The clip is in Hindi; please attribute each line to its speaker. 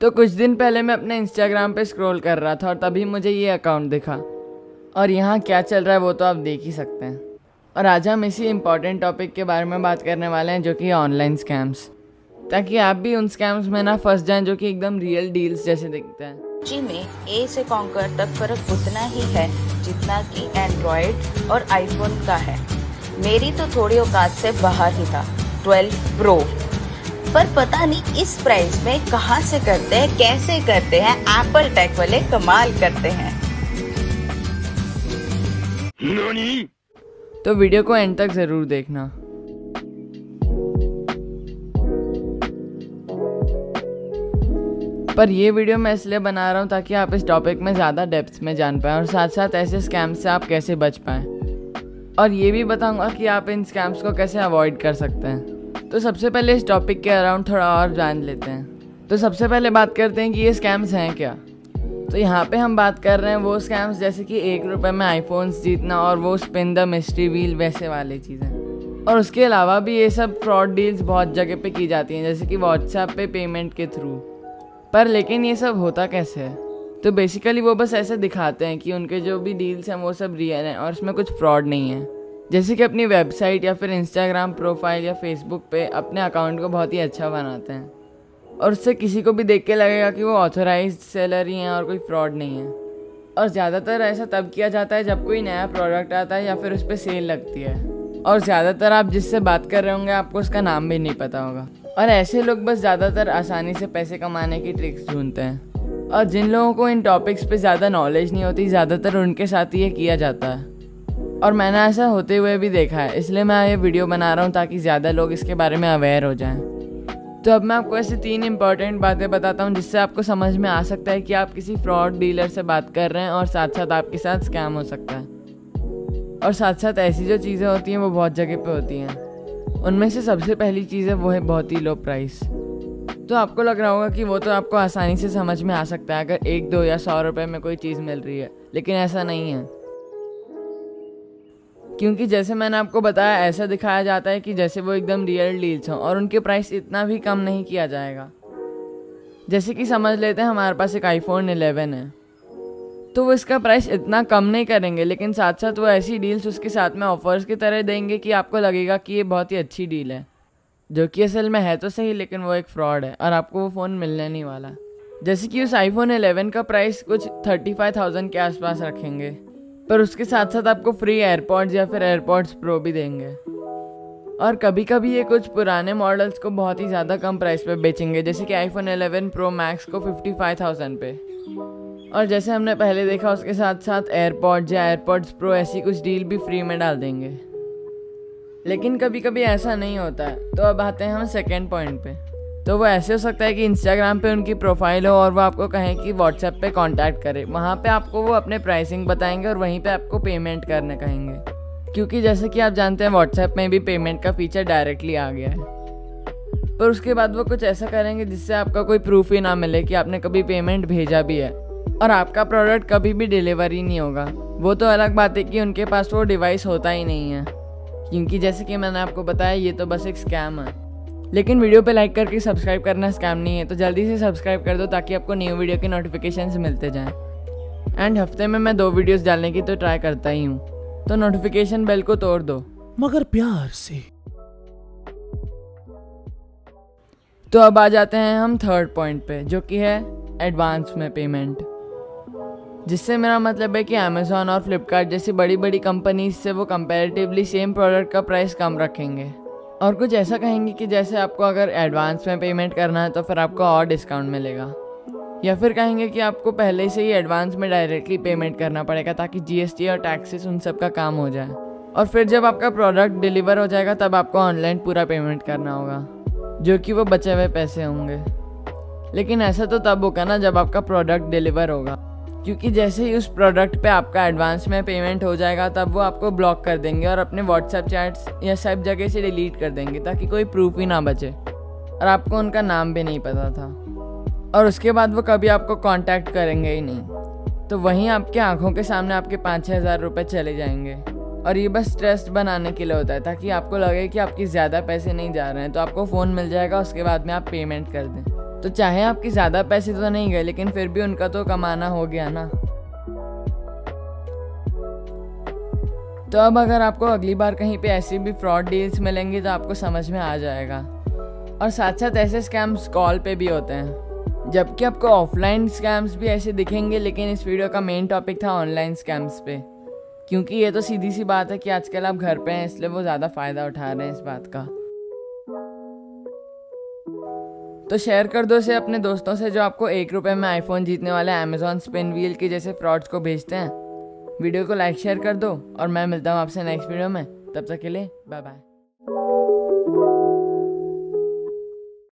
Speaker 1: तो कुछ दिन पहले मैं अपने इंस्टाग्राम पे स्क्रॉल कर रहा था और तभी मुझे ये अकाउंट दिखा और यहाँ क्या चल रहा है वो तो आप देख ही सकते हैं। और आज हम इसी इम्पॉर्टेंट टॉपिक के बारे में बात करने वाले हैं जो कि ऑनलाइन स्कैम्स, ताकि आप भी उन स्कैम्स में ना फंस जाएं जो कि एकदम रियल डील्स जैसे दिखते हैं।
Speaker 2: जी में ए से कॉन्कर तक फर्क उतना ही है जितना कि एंड्रॉयड और आईफोन का है। मेरी तो थोड़ी औकात से बाहर ही था 12 प्रो, पर पता नहीं इस प्राइस में कहां से करते हैं, कैसे करते हैं। एप्पल टेक वाले कमाल करते हैं।
Speaker 1: तो वीडियो को एंड तक ज़रूर देखना। पर ये वीडियो मैं इसलिए बना रहा हूँ ताकि आप इस टॉपिक में ज़्यादा डेप्थ में जान पाएँ और साथ साथ ऐसे स्कैम्स से आप कैसे बच पाएँ, और ये भी बताऊँगा कि आप इन स्कैम्स को कैसे अवॉइड कर सकते हैं। तो सबसे पहले इस टॉपिक के अराउंड थोड़ा और जान लेते हैं। तो सबसे पहले बात करते हैं कि ये स्कैम्स हैं क्या। तो यहाँ पे हम बात कर रहे हैं वो स्कैम्स जैसे कि 1 रुपये में आईफोन्स जीतना और वो स्पिन द मिस्ट्री व्हील वैसे वाली चीज़ें। और उसके अलावा भी ये सब फ्रॉड डील्स बहुत जगह पे की जाती हैं, जैसे कि व्हाट्सएप पे पेमेंट के थ्रू। पर लेकिन ये सब होता कैसे है? तो बेसिकली वो बस ऐसे दिखाते हैं कि उनके जो भी डील्स हैं वो सब रियल हैं और इसमें कुछ फ्रॉड नहीं है। जैसे कि अपनी वेबसाइट या फिर इंस्टाग्राम प्रोफाइल या फेसबुक पे अपने अकाउंट को बहुत ही अच्छा बनाते हैं और उससे किसी को भी देख के लगेगा कि वो ऑथराइज्ड सेलर ही हैं और कोई फ्रॉड नहीं है। और ज़्यादातर ऐसा तब किया जाता है जब कोई नया प्रोडक्ट आता है या फिर उस पर सेल लगती है, और ज़्यादातर आप जिससे बात कर रहे होंगे आपको उसका नाम भी नहीं पता होगा। और ऐसे लोग बस ज़्यादातर आसानी से पैसे कमाने की ट्रिक्स ढूंढते हैं, और जिन लोगों को इन टॉपिक्स पे ज़्यादा नॉलेज नहीं होती ज़्यादातर उनके साथ ही ये किया जाता है। और मैंने ऐसा होते हुए भी देखा है, इसलिए मैं ये वीडियो बना रहा हूँ ताकि ज़्यादा लोग इसके बारे में अवेयर हो जाएं। तो अब मैं आपको ऐसी 3 इंपॉर्टेंट बातें बताता हूँ जिससे आपको समझ में आ सकता है कि आप किसी फ्रॉड डीलर से बात कर रहे हैं और साथ साथ आपके साथ स्कैम हो सकता है। और साथ साथ ऐसी जो चीज़ें होती हैं वो बहुत जगह पे होती हैं। उनमें से सबसे पहली चीज़ है वो है बहुत ही लो प्राइस। तो आपको लग रहा होगा कि वो तो आपको आसानी से समझ में आ सकता है अगर 1, 2 या 100 रुपये में कोई चीज़ मिल रही है, लेकिन ऐसा नहीं है। क्योंकि जैसे मैंने आपको बताया ऐसा दिखाया जाता है कि जैसे वो एकदम रियल डील्स हों और उनके प्राइस इतना भी कम नहीं किया जाएगा। जैसे कि समझ लेते हैं हमारे पास एक आईफोन 11 है, तो वो इसका प्राइस इतना कम नहीं करेंगे, लेकिन साथ साथ वो ऐसी डील्स उसके साथ में ऑफर्स की तरह देंगे कि आपको लगेगा कि ये बहुत ही अच्छी डील है, जो कि असल में है तो सही लेकिन वो एक फ्रॉड है और आपको वो फ़ोन मिलने नहीं वाला। जैसे कि उस आईफोन 11 का प्राइस कुछ 35,000 के आसपास रखेंगे, पर उसके साथ साथ आपको फ्री एयरपॉड्स या फिर एयरपॉड्स प्रो भी देंगे। और कभी कभी ये कुछ पुराने मॉडल्स को बहुत ही ज़्यादा कम प्राइस पे बेचेंगे, जैसे कि आईफोन 11 प्रो मैक्स को 55,000 पे। और जैसे हमने पहले देखा उसके साथ साथ एयरपॉड्स या एयरपॉड्स प्रो ऐसी कुछ डील भी फ्री में डाल देंगे। लेकिन कभी कभी ऐसा नहीं होता है। तो अब आते हैं हम सेकेंड पॉइंट पे। तो वो ऐसे हो सकता है कि इंस्टाग्राम पे उनकी प्रोफाइल हो और वो आपको कहें कि व्हाट्सएप पे कांटेक्ट करें। वहाँ पे आपको वो अपने प्राइसिंग बताएंगे और वहीं पे आपको पेमेंट करने कहेंगे, क्योंकि जैसे कि आप जानते हैं व्हाट्सएप में भी पेमेंट का फीचर डायरेक्टली आ गया है। पर उसके बाद वो कुछ ऐसा करेंगे जिससे आपका कोई प्रूफ ही ना मिले कि आपने कभी पेमेंट भेजा भी है, और आपका प्रोडक्ट कभी भी डिलीवर ही नहीं होगा। वो तो अलग बात है कि उनके पास वो डिवाइस होता ही नहीं है, क्योंकि जैसे कि मैंने आपको बताया ये तो बस एक स्कैम है। लेकिन वीडियो पे लाइक करके सब्सक्राइब करना स्कैम नहीं है, तो जल्दी से सब्सक्राइब कर दो ताकि आपको न्यू वीडियो के नोटिफिकेशंस मिलते जाएं। एंड हफ्ते में मैं 2 वीडियोस डालने की तो ट्राई करता ही हूँ, तो नोटिफिकेशन बेल को तोड़ दो, मगर प्यार से। तो अब आ जाते हैं हम थर्ड पॉइंट पे, जो कि है एडवांस में पेमेंट। जिससे मेरा मतलब है कि अमेज़ॉन और फ्लिपकार्ट जैसी बड़ी बड़ी कंपनीज से वो कंपैरेटिवली सेम प्रोडक्ट का प्राइस कम रखेंगे और कुछ ऐसा कहेंगे कि जैसे आपको अगर एडवांस में पेमेंट करना है तो फिर आपको और डिस्काउंट मिलेगा, या फिर कहेंगे कि आपको पहले से ही एडवांस में डायरेक्टली पेमेंट करना पड़ेगा ताकि जीएसटी और टैक्सेस उन सब का काम हो जाए, और फिर जब आपका प्रोडक्ट डिलीवर हो जाएगा तब आपको ऑनलाइन पूरा पेमेंट करना होगा, जो कि वो बचे हुए पैसे होंगे। लेकिन ऐसा तो तब होगा ना जब आपका प्रोडक्ट डिलीवर होगा, क्योंकि जैसे ही उस प्रोडक्ट पे आपका एडवांस में पेमेंट हो जाएगा तब वो आपको ब्लॉक कर देंगे और अपने व्हाट्सएप चैट्स या सब जगह से डिलीट कर देंगे ताकि कोई प्रूफ ही ना बचे और आपको उनका नाम भी नहीं पता था। और उसके बाद वो कभी आपको कांटेक्ट करेंगे ही नहीं, तो वहीं आपके आंखों के सामने आपके 5-6 हज़ार रुपये चले जाएंगे। और ये बस ट्रस्ट बनाने के लिए होता है ताकि आपको लगे कि आपके ज़्यादा पैसे नहीं जा रहे हैं, तो आपको फ़ोन मिल जाएगा, उसके बाद में आप पेमेंट कर दें। तो चाहे आपकी ज़्यादा पैसे तो नहीं गए, लेकिन फिर भी उनका तो कमाना हो गया ना। तो अब अगर आपको अगली बार कहीं पे ऐसी भी फ्रॉड डील्स मिलेंगी तो आपको समझ में आ जाएगा। और साथ साथ ऐसे स्कैम्स कॉल पे भी होते हैं, जबकि आपको ऑफलाइन स्कैम्स भी ऐसे दिखेंगे, लेकिन इस वीडियो का मेन टॉपिक था ऑनलाइन स्कैम्स पे, क्योंकि ये तो सीधी सी बात है कि आजकल आप घर पे हैं, इसलिए वो ज़्यादा फ़ायदा उठा रहे हैं इस बात का। तो शेयर कर दो इसे अपने दोस्तों से जो आपको 1 रुपये में आईफोन जीतने वाले अमेजॉन स्पिन व्हील के जैसे फ्रॉड्स को भेजते हैं। वीडियो को लाइक शेयर कर दो और मैं मिलता हूँ आपसे नेक्स्ट वीडियो में। तब तक के लिए बाय बाय।